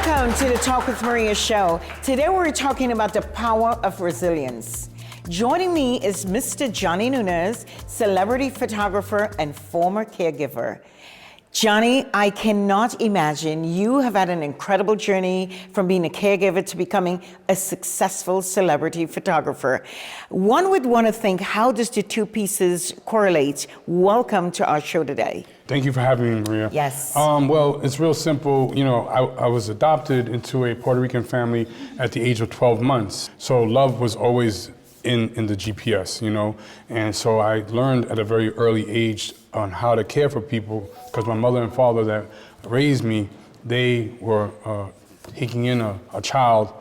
Welcome to the Talk with Maria show. Today we're talking about the power of resilience. Joining me is Mr. Johnny Nuñez, celebrity photographer and former caregiver. Johnny, I cannot imagine you have had an incredible journey from being a caregiver to becoming a successful celebrity photographer. One would want to think, how does the two pieces correlate? Welcome to our show today. Thank you for having me, Maria. Yes. Well, it's real simple. You know, I was adopted into a Puerto Rican family at the age of 12 months. So love was always in the GPS, you know? And so I learned at a very early age on how to care for people, because my mother and father that raised me, they were taking in a child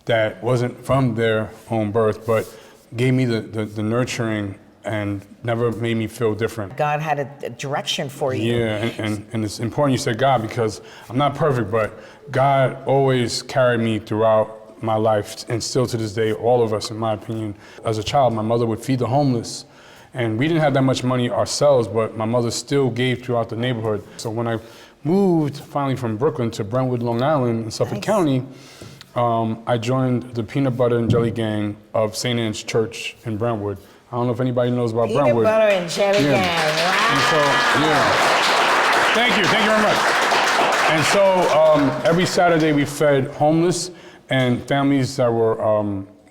that wasn't from their own birth, but gave me the nurturing and never made me feel different. God had a direction for you. Yeah, and it's important you said God, because I'm not perfect, but God always carried me throughout my life, and still to this day, all of us, in my opinion. As a child, my mother would feed the homeless, and we didn't have that much money ourselves, but my mother still gave throughout the neighborhood. So when I moved finally from Brooklyn to Brentwood, Long Island in Suffolk County, I joined the peanut butter and jelly gang of St. Anne's Church in Brentwood. I don't know if anybody knows about Brentwood. Peanut butter and jelly gang, wow. And so, yeah. Thank you very much. And so every Saturday we fed homeless and families that were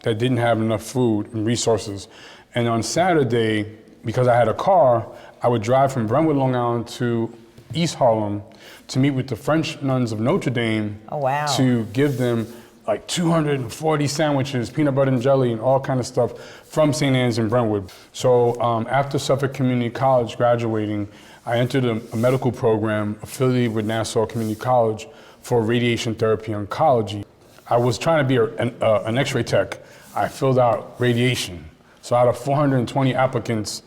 that didn't have enough food and resources. And on Saturday, because I had a car, I would drive from Brentwood, Long Island to East Harlem to meet with the French nuns of Notre Dame. Oh, wow. To give them like 240 sandwiches, peanut butter and jelly, and all kind of stuff from St. Anne's in Brentwood. So after Suffolk Community College graduating, I entered a medical program affiliated with Nassau Community College for radiation therapy oncology. I was trying to be an X-ray tech. I filled out radiation. So out of 420 applicants,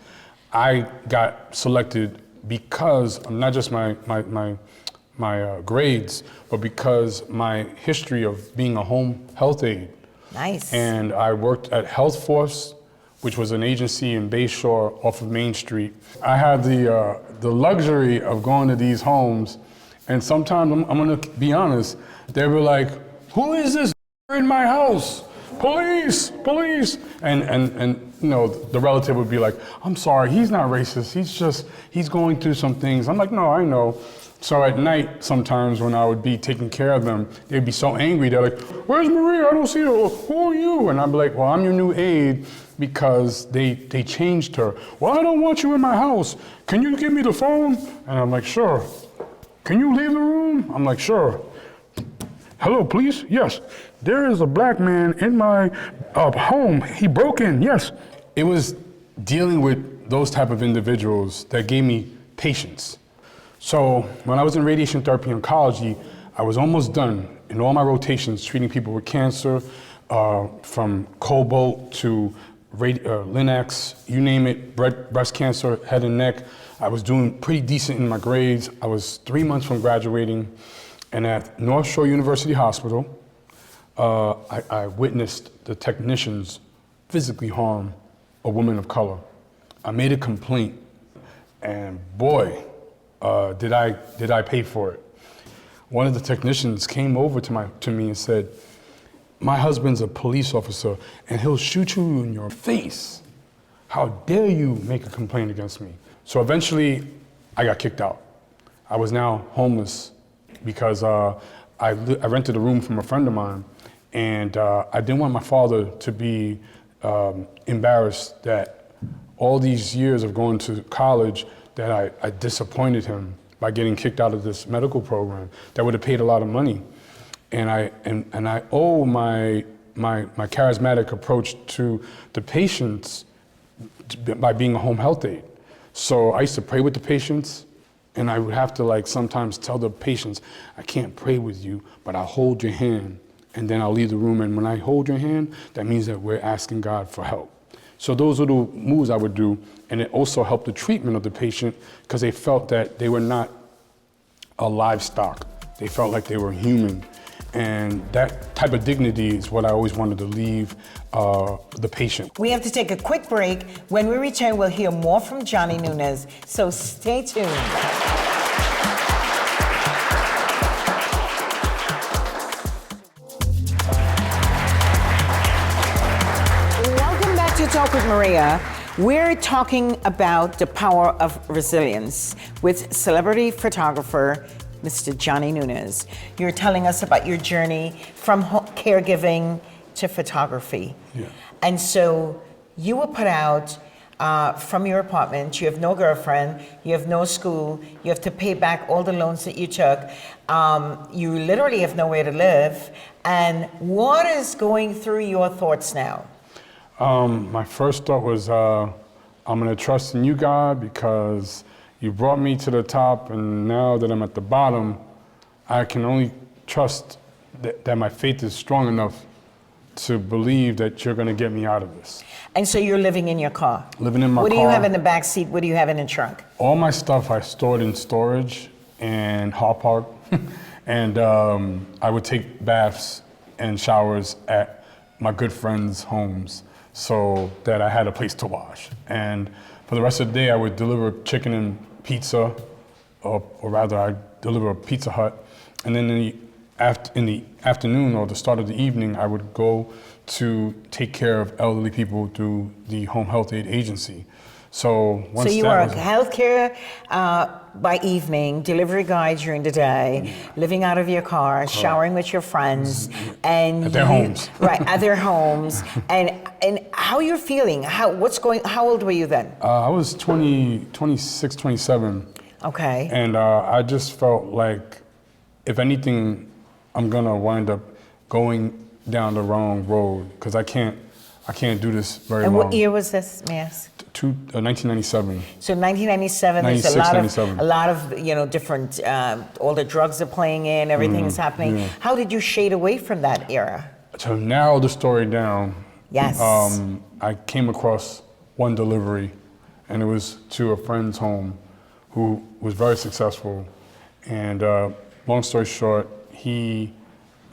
I got selected because not just my grades, but because my history of being a home health aide. Nice. And I worked at Health Force, which was an agency in Bayshore off of Main Street. I had the luxury of going to these homes, and sometimes, I'm gonna be honest, they were like, "Who is this in my house? Police, police." And you know, the relative would be like, "I'm sorry, he's not racist, he's going through some things." I'm like, "No, I know." So at night, sometimes when I would be taking care of them, they'd be so angry, they're like, "Where's Maria? I don't see her. Who are you?" And I'd be like, "Well, I'm your new aide," because they changed her. "Well, I don't want you in my house. Can you give me the phone?" And I'm like, "Sure." "Can you leave the room?" I'm like, "Sure." "Hello, police?" "Yes." "There is a black man in my home. He broke in." "Yes." It was dealing with those type of individuals that gave me patience. So when I was in radiation therapy oncology, I was almost done in all my rotations treating people with cancer, from cobalt to Linux, you name it, breast cancer, head and neck. I was doing pretty decent in my grades. I was 3 months from graduating, and at North Shore University Hospital, I witnessed the technicians physically harm a woman of color. I made a complaint, and boy, did I pay for it. One of the technicians came over to me and said, "My husband's a police officer and he'll shoot you in your face. How dare you make a complaint against me?" So eventually I got kicked out. I was now homeless because I rented a room from a friend of mine, and I didn't want my father to be embarrassed that all these years of going to college that I disappointed him by getting kicked out of this medical program that would have paid a lot of money. And I owe my charismatic approach to the patients by being a home health aide. So I used to pray with the patients, and I would have to like sometimes tell the patients, "I can't pray with you, but I'll hold your hand, and then I'll leave the room. And when I hold your hand, that means that we're asking God for help." So those little moves I would do, and it also helped the treatment of the patient because they felt that they were not a livestock. They felt like they were human. And that type of dignity is what I always wanted to leave the patient. We have to take a quick break. When we return, we'll hear more from Johnny Nuñez, so stay tuned. Talk with Maria, we're talking about the power of resilience with celebrity photographer, Mr. Johnny Nuñez. You're telling us about your journey from caregiving to photography. Yeah. And so you were put out from your apartment. You have no girlfriend, you have no school, you have to pay back all the loans that you took. You literally have nowhere to live. And what is going through your thoughts now? My first thought was, I'm gonna trust in you, God, because you brought me to the top, and now that I'm at the bottom, I can only trust that my faith is strong enough to believe that you're gonna get me out of this. And so you're living in your car? Living in my car. What do you have in the back seat? What do you have in the trunk? All my stuff I stored in storage and hot park, and I would take baths and showers at my good friends' homes so that I had a place to wash. And for the rest of the day, I would deliver chicken and pizza, or rather, I deliver a Pizza Hut. And then in the afternoon or the start of the evening, I would go to take care of elderly people through the home health aid agency. So once So you that were was, healthcare by evening, delivery guy during the day, living out of your car, showering with your friends, and at their homes. Right, at their homes. And how you're feeling? How old were you then? I was 26, 27. Okay. And I just felt like, if anything, I'm gonna wind up going down the wrong road, because I can't do this very And long. what year was this, may I ask? 1997. So 1997, there's 96, 97. a lot of different, all the drugs are playing in, everything is happening. yeah. How did you shade away from that era? To narrow the story down, Yes. I came across one delivery, and it was to a friend's home who was very successful. And long story short, he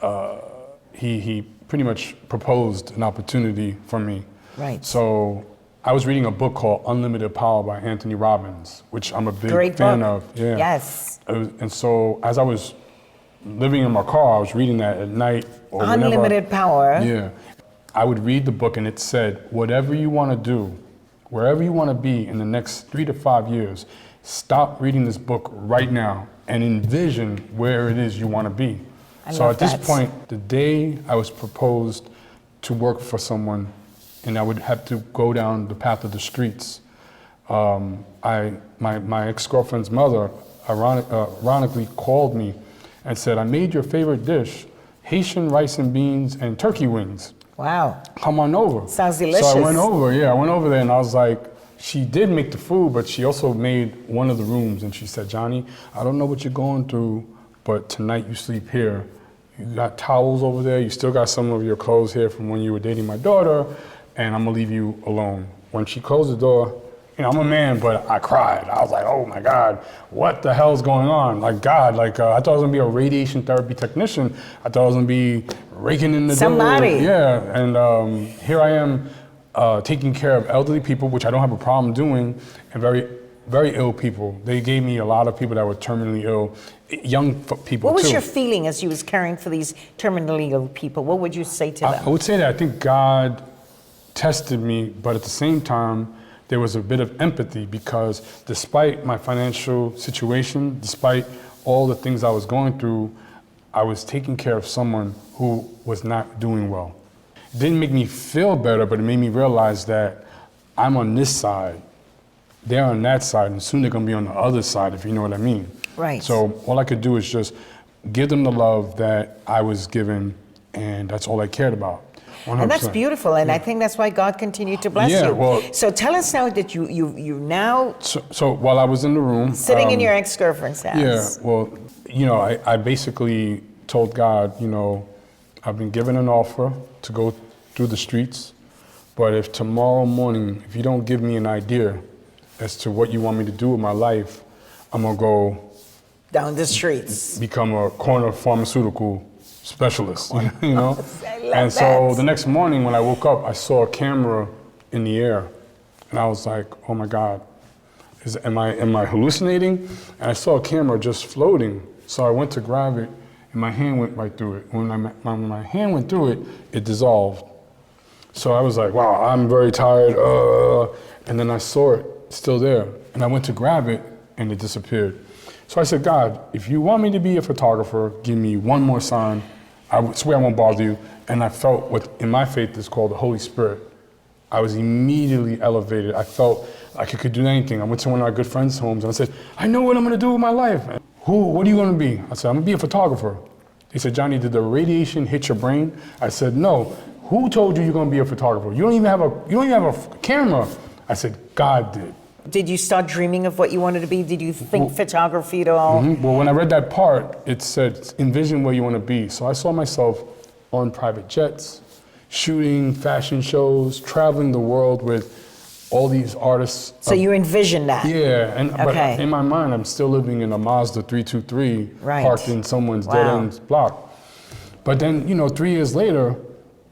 pretty much proposed an opportunity for me. Right. So I was reading a book called Unlimited Power by Anthony Robbins, which I'm a big Great fan book. of. Yeah. Yes. And so as I was living in my car, I was reading that at night or Unlimited Power. Yeah. I would read the book, and it said, whatever you want to do, wherever you want to be in the next 3 to 5 years, stop reading this book right now and envision where it is you want to be. So love at this that. point, the day I was proposed to work for someone, and I would have to go down the path of the streets, my ex-girlfriend's mother ironically called me and said, I made your favorite dish, Haitian rice and beans and turkey wings. Wow. Come on over. Sounds delicious. So I went over there, and I was like, she did make the food, but she also made one of the rooms, and she said, Johnny, I don't know what you're going through, but tonight you sleep here. You got towels over there, you still got some of your clothes here from when you were dating my daughter, and I'm gonna leave you alone. When she closed the door, I'm a man, but I cried. I was like, oh my God, what the hell's going on? Like, God, I thought I was gonna be a radiation therapy technician. I thought I was gonna be raking in the Somebody. door. Yeah, and here I am taking care of elderly people, which I don't have a problem doing, and very, very ill people. They gave me a lot of people that were terminally ill, young people too. What was your feeling as you was caring for these terminally ill people? What would you say to them? I would say that I think God tested me, but at the same time, there was a bit of empathy, because despite my financial situation, despite all the things I was going through, I was taking care of someone who was not doing well. It didn't make me feel better, but it made me realize that I'm on this side, they're on that side, and soon they're gonna be on the other side, if you know what I mean. Right. So all I could do is just give them the love that I was given, and that's all I cared about. 100%. And that's beautiful, and I think that's why God continued to bless you. Well, so tell us now that you now so while I was in the room, sitting in your ex-girlfriend's house. Yeah, well, I basically told God, I've been given an offer to go through the streets, but if tomorrow morning, if you don't give me an idea as to what you want me to do with my life, I'm gonna go down the streets, become a corner pharmaceutical specialist, you know? I love And so that. the next morning when I woke up, I saw a camera in the air, and I was like, oh my God, am I hallucinating? And I saw a camera just floating, so I went to grab it, and my hand went right through it. When my hand went through it, it dissolved. So I was like, wow, I'm very tired. And then I saw it still there. And I went to grab it and it disappeared. So I said, God, if you want me to be a photographer, give me one more sign. I swear I won't bother you. And I felt what in my faith is called the Holy Spirit. I was immediately elevated. I felt like I could do anything. I went to one of my good friends' homes and I said, I know what I'm gonna do with my life. What are you gonna be? I said, I'm gonna be a photographer. They said, Johnny, did the radiation hit your brain? I said, no. Who told you you're gonna be a photographer? You don't even have a camera. I said, God did. Did you start dreaming of what you wanted to be? Did you think photography at all? Well, when I read that part, it said, envision where you want to be. So I saw myself on private jets, shooting fashion shows, traveling the world with all these artists. So you envisioned that? Yeah, but in my mind, I'm still living in a Mazda 323 parked in someone's dead-end block. But then, 3 years later,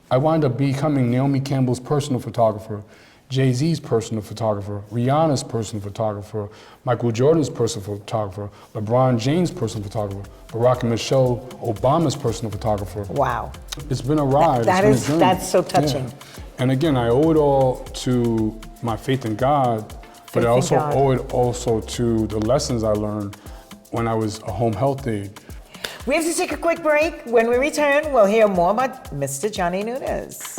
I wound up becoming Naomi Campbell's personal photographer, Jay-Z's personal photographer, Rihanna's personal photographer, Michael Jordan's personal photographer, LeBron James' personal photographer, Barack and Michelle Obama's personal photographer. Wow. It's been a ride. That's so touching. Yeah. And again, I owe it all to my faith in God, but I also owe it also to the lessons I learned when I was a home health aide. We have to take a quick break. When we return, we'll hear more about Mr. Johnny Nuñez.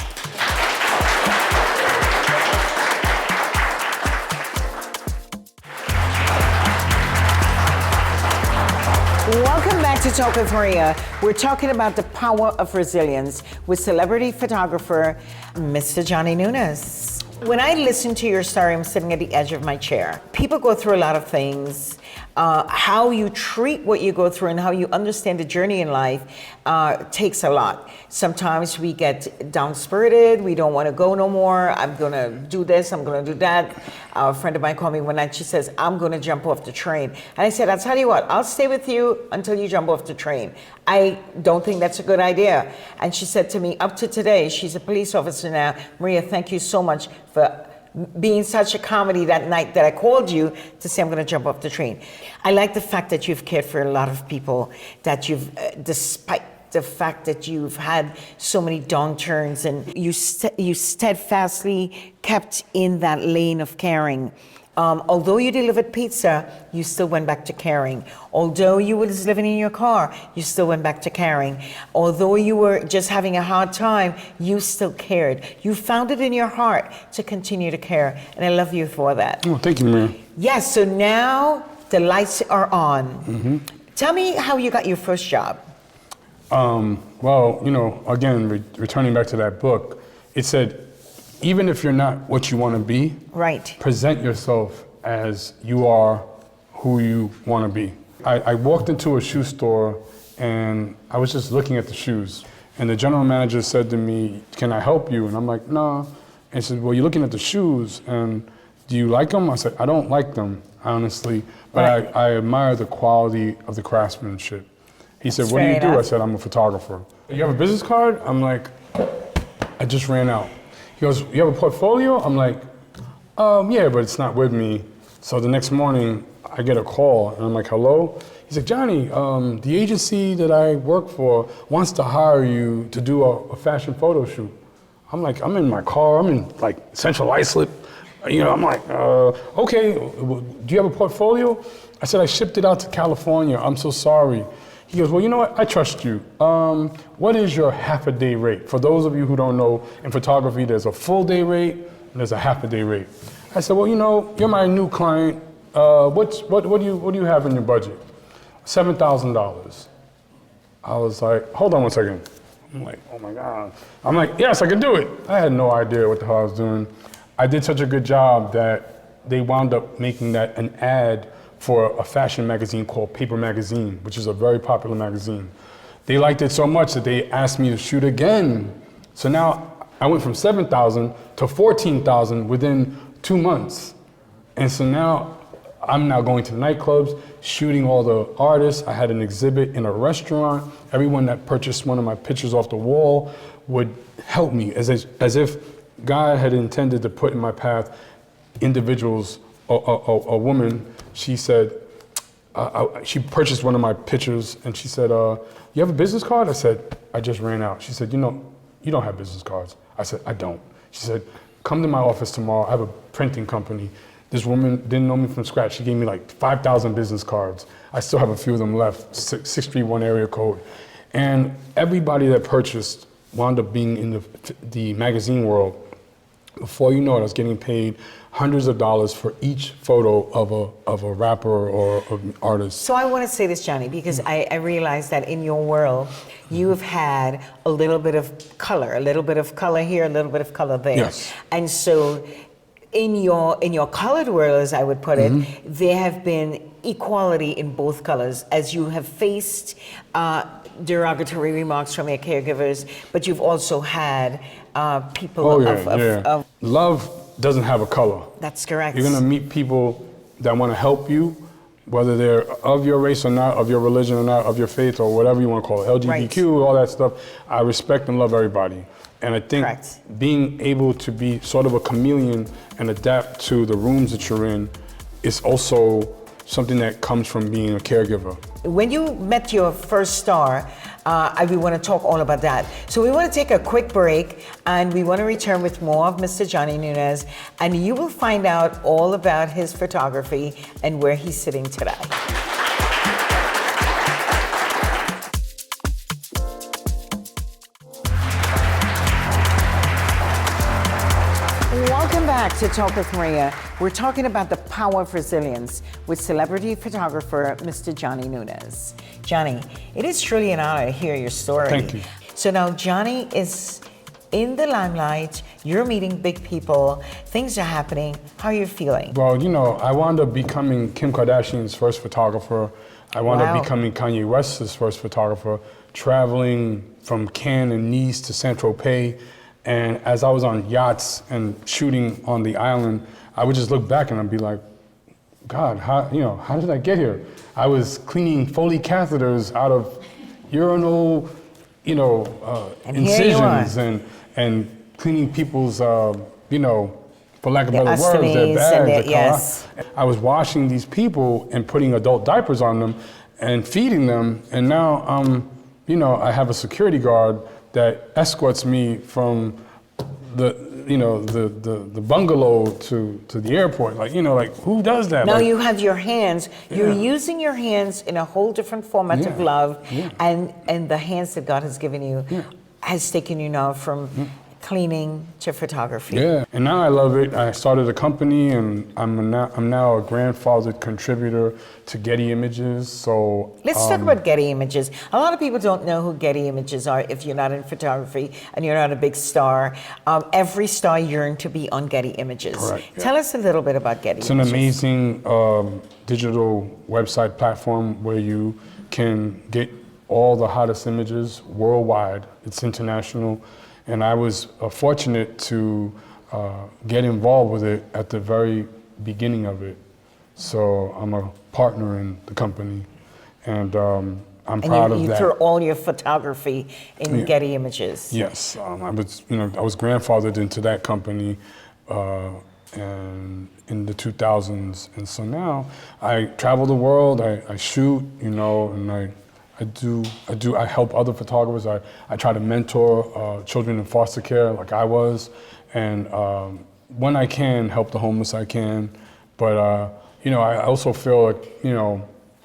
Welcome back to Talk with Maria. We're talking about the power of resilience with celebrity photographer, Mr. Johnny Nuñez. When I listen to your story, I'm sitting at the edge of my chair. People go through a lot of things. How you treat what you go through and how you understand the journey in life takes a lot. Sometimes we get down-spirited, we don't want to go no more. I'm going to do this, I'm going to do that. A friend of mine called me one night, she says, I'm going to jump off the train. And I said, I'll tell you what, I'll stay with you until you jump off the train. I don't think that's a good idea. And she said to me, up to today, she's a police officer now, Maria, thank you so much for being such a comedy that night that I called you to say I'm going to jump off the train. I like the fact that you've cared for a lot of people, that you've, despite the fact that you've had so many downturns and you steadfastly kept in that lane of caring. Although you delivered pizza, you still went back to caring. Although you was living in your car, you still went back to caring. Although you were just having a hard time, you still cared. You found it in your heart to continue to care, and I love you for that. Oh, thank you, Maria. Yes, so now the lights are on. Tell me how you got your first job. Well, again, returning back to that book, it said, even if you're not what you want to be, present yourself as you are who you want to be. I walked into a shoe store and I was just looking at the shoes. And the general manager said to me, can I help you? And I'm like, no. And he said, well, you're looking at the shoes and do you like them? I said, I don't like them, honestly, but I admire the quality of the craftsmanship. He said, what do you do? I said, I'm a photographer. You have a business card? I'm like, I just ran out. He goes, you have a portfolio? I'm like, yeah, but it's not with me. So the next morning, I get a call, and I'm like, hello? He's like, Johnny, the agency that I work for wants to hire you to do a fashion photo shoot. I'm like, I'm in my car, I'm in like Central Islip. I'm like, okay, do you have a portfolio? I said, I shipped it out to California, I'm so sorry. He goes, well, you know what, I trust you. What is your half-a-day rate? For those of you who don't know, in photography, there's a full-day rate and there's a half-a-day rate. I said, well, you're my new client. What do you have in your budget? $7,000. I was like, hold on one second. I'm like, oh my God. I'm like, yes, I can do it. I had no idea what the hell I was doing. I did such a good job that they wound up making that an ad for a fashion magazine called Paper Magazine, which is a very popular magazine. They liked it so much that they asked me to shoot again. So now I went from 7,000 to 14,000 within 2 months. And so now I'm now going to the nightclubs, shooting all the artists. I had an exhibit in a restaurant. Everyone that purchased one of my pictures off the wall would help me, as if God had intended to put in my path individuals. A woman, she said, she purchased one of my pictures and she said, you have a business card? I said, I just ran out. She said, you you don't have business cards. I said, I don't. She said, come to my office tomorrow. I have a printing company. This woman didn't know me from scratch. She gave me like 5,000 business cards. I still have a few of them left, 631 area code. And everybody that purchased wound up being in the magazine world. Before you know it, I was getting paid hundreds of dollars for each photo of a rapper or an artist. So I want to say this, Johnny, because I realize that in your world, you have had a little bit of color here, a little bit of color there. Yes. And so in your colored world, as I would put it, there have been equality in both colors, as you have faced derogatory remarks from your caregivers, but you've also had people of love doesn't have a color. That's correct. You're gonna meet people that want to help you, whether they're of your race or not, of your religion or not, of your faith or whatever you want to call it, LGBTQ, all that stuff. I respect and love everybody. And I think being able to be sort of a chameleon and adapt to the rooms that you're in is also something that comes from being a caregiver. When you met your first star, we want to talk all about that. So we want to take a quick break, and we want to return with more of Mr. Johnny Nuñez, and you will find out all about his photography and where he's sitting today. Welcome back to Talk with Maria. We're talking about the power of resilience with celebrity photographer, Mr. Johnny Nuñez. Johnny, it is truly an honor to hear your story. Thank you. So now Johnny is in the limelight, you're meeting big people, things are happening. How are you feeling? Well, you know, I wound up becoming Kim Kardashian's first photographer. I wound up becoming Kanye West's first photographer, traveling from Cannes and Nice to Saint-Tropez. And as I was on yachts and shooting on the island, I would just look back and I'd be like, God, how did I get here? I was cleaning Foley catheters out of urinal, incisions and cleaning people's, for lack of better words, their bags. I was washing these people and putting adult diapers on them and feeding them. And now, I have a security guard that escorts me from the bungalow to the airport. Who does that? Now you have your hands. You're using your hands in a whole different format of love, and the hands that God has given you has taken you now from cleaning to photography. Yeah, and now I love it. I started a company, and I'm now a grandfathered contributor to Getty Images. So let's talk about Getty Images. A lot of people don't know who Getty Images are if you're not in photography and you're not a big star. Every star yearns to be on Getty Images. Correct. Tell us a little bit about Getty Images. It's an amazing digital website platform where you can get all the hottest images worldwide. It's international. And I was fortunate to get involved with it at the very beginning of it. So I'm a partner in the company, and I'm proud of that. You threw all your photography in Getty Images. Yes, I was grandfathered into that company and in the 2000s, and so now I travel the world. I shoot, and I help other photographers. I try to mentor children in foster care like I was. And when I can, help the homeless I can. But, I also feel like,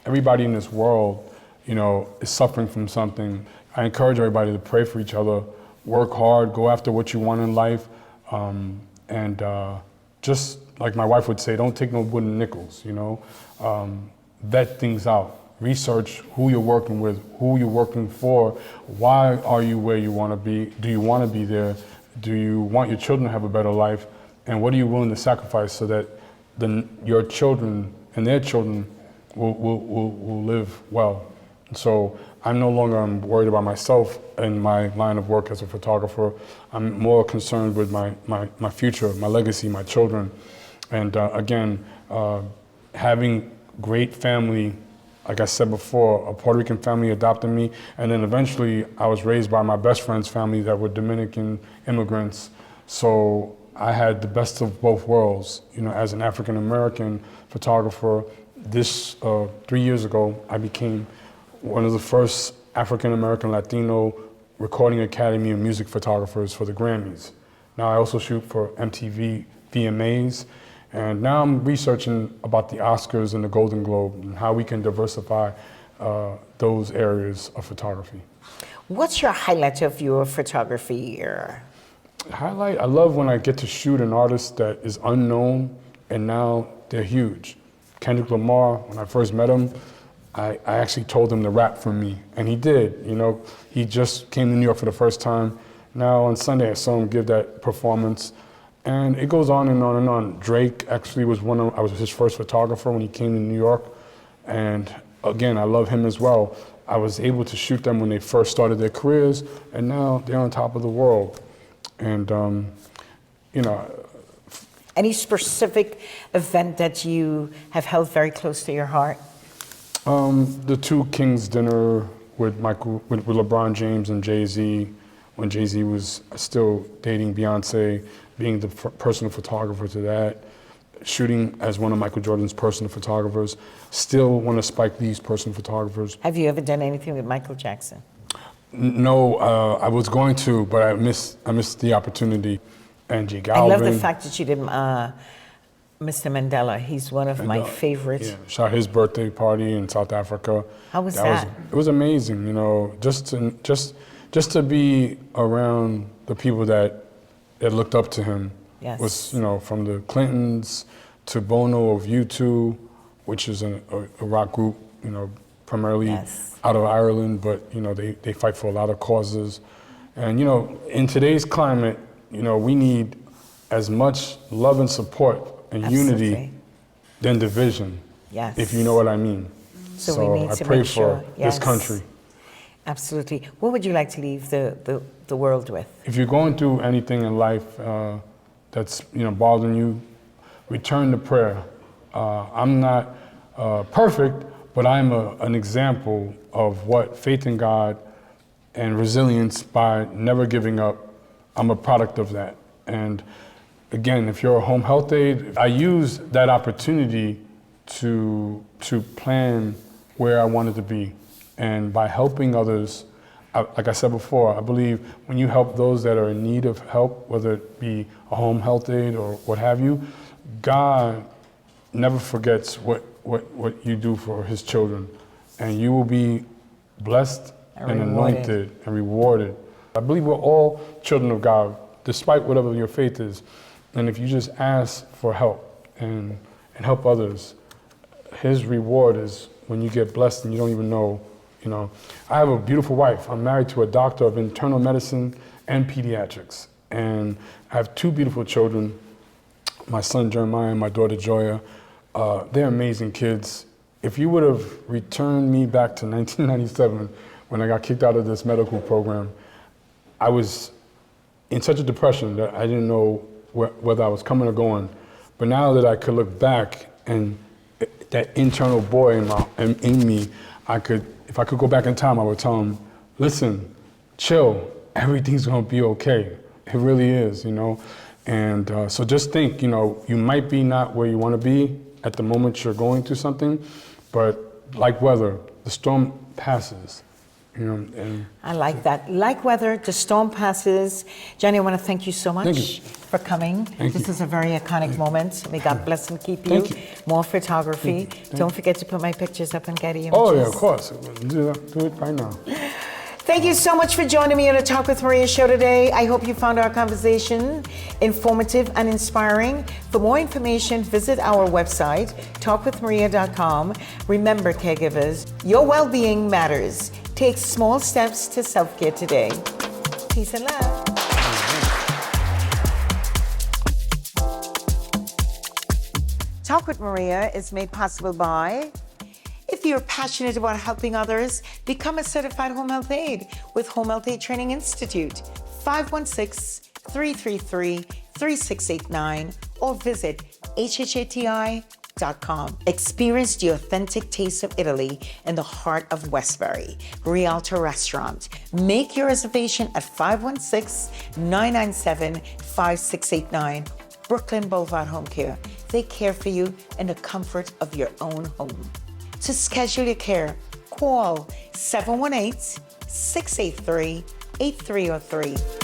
everybody in this world, is suffering from something. I encourage everybody to pray for each other, work hard, go after what you want in life. And just like my wife would say, don't take no wooden nickels, vet things out. Research who you're working with, who you're working for, why are you where you want to be, do you want to be there, do you want your children to have a better life, and what are you willing to sacrifice so that your children and their children will live well. And so I'm no longer worried about myself and my line of work as a photographer. I'm more concerned with my future, my legacy, my children, and again, having great family. Like I said before, a Puerto Rican family adopted me, and then eventually I was raised by my best friend's family that were Dominican immigrants. So I had the best of both worlds. As an African American photographer, 3 years ago, I became one of the first African American Latino Recording Academy of Music Photographers for the Grammys. Now I also shoot for MTV VMAs, and now I'm researching about the Oscars and the Golden Globe and how we can diversify those areas of photography. What's your highlight of your photography year? Highlight, I love when I get to shoot an artist that is unknown and now they're huge. Kendrick Lamar, when I first met him, I actually told him to rap for me, and he did. You know, he just came to New York for the first time. Now on Sunday I saw him give that performance, and it goes on and on and on. Drake actually was I was his first photographer when he came to New York, and again, I love him as well. I was able to shoot them when they first started their careers, and now they're on top of the world. And, you know. Any specific event that you have held very close to your heart? The two Kings dinner with LeBron James and Jay-Z, when Jay-Z was still dating Beyonce, being the personal photographer to that, shooting as one of Michael Jordan's personal photographers, still one of Spike Lee's personal photographers. Have you ever done anything with Michael Jackson? No, I was going to, but I missed the opportunity. Angie Galvin. I love the fact that you did Mr. Mandela. He's one of my favorites. Yeah, shot his birthday party in South Africa. How was that? It was amazing, you know, just to be around the people that looked up to him. Yes. Was, you know, from the Clintons to Bono of U2, which is a rock group, you know, primarily out of Ireland, but, you know, they fight for a lot of causes. And, you know, in today's climate, you know, we need as much love and support and unity than division, if you know what I mean. So we need I to pray make sure, for this country. Absolutely. What would you like to leave the world with? If you're going through anything in life that's, you know, bothering you, return to prayer. I'm not perfect, but I'm an example of what faith in God and resilience by never giving up. I'm a product of that. And again, if you're a home health aide, I use that opportunity to plan where I wanted to be. And by helping others, like I said before, I believe when you help those that are in need of help, whether it be a home health aide or what have you, God never forgets what you do for his children. And you will be blessed and anointed and rewarded. I believe we're all children of God, despite whatever your faith is. And if you just ask for help and help others, his reward is when you get blessed and you don't even know, you know. I have a beautiful wife. I'm married to a doctor of internal medicine and pediatrics. And I have two beautiful children, my son Jeremiah and my daughter Joya. They're amazing kids. If you would have returned me back to 1997 when I got kicked out of this medical program, I was in such a depression that I didn't know whether I was coming or going. But now that I could look back and that internal boy in me, if I could go back in time, I would tell him, listen, chill, everything's gonna be okay. It really is, you know? And so just think, you know, you might be not where you wanna be at the moment you're going through something, but like weather, the storm passes. You know, and I like that. Like weather, the storm passes. Johnny, I want to thank you so much for coming. This is a very iconic moment. May God bless and keep you. More photography. Don't forget to put my pictures up on Getty Images. Oh yeah, of course. Do it right now. Thank you so much for joining me on the Talk with Maria show today. I hope you found our conversation informative and inspiring. For more information, visit our website, talkwithmaria.com. Remember, caregivers, your well-being matters. Take small steps to self-care today. Peace and love. Talk with Maria is made possible by, if you're passionate about helping others, become a certified home health aide with Home Health Aide Training Institute, 516-333-3689, or visit hhati.com. Experience the authentic taste of Italy in the heart of Westbury. Rialto Restaurant. Make your reservation at 516-997-5689. Brooklyn Boulevard Home Care. They care for you in the comfort of your own home. To schedule your care, call 718-683 8303.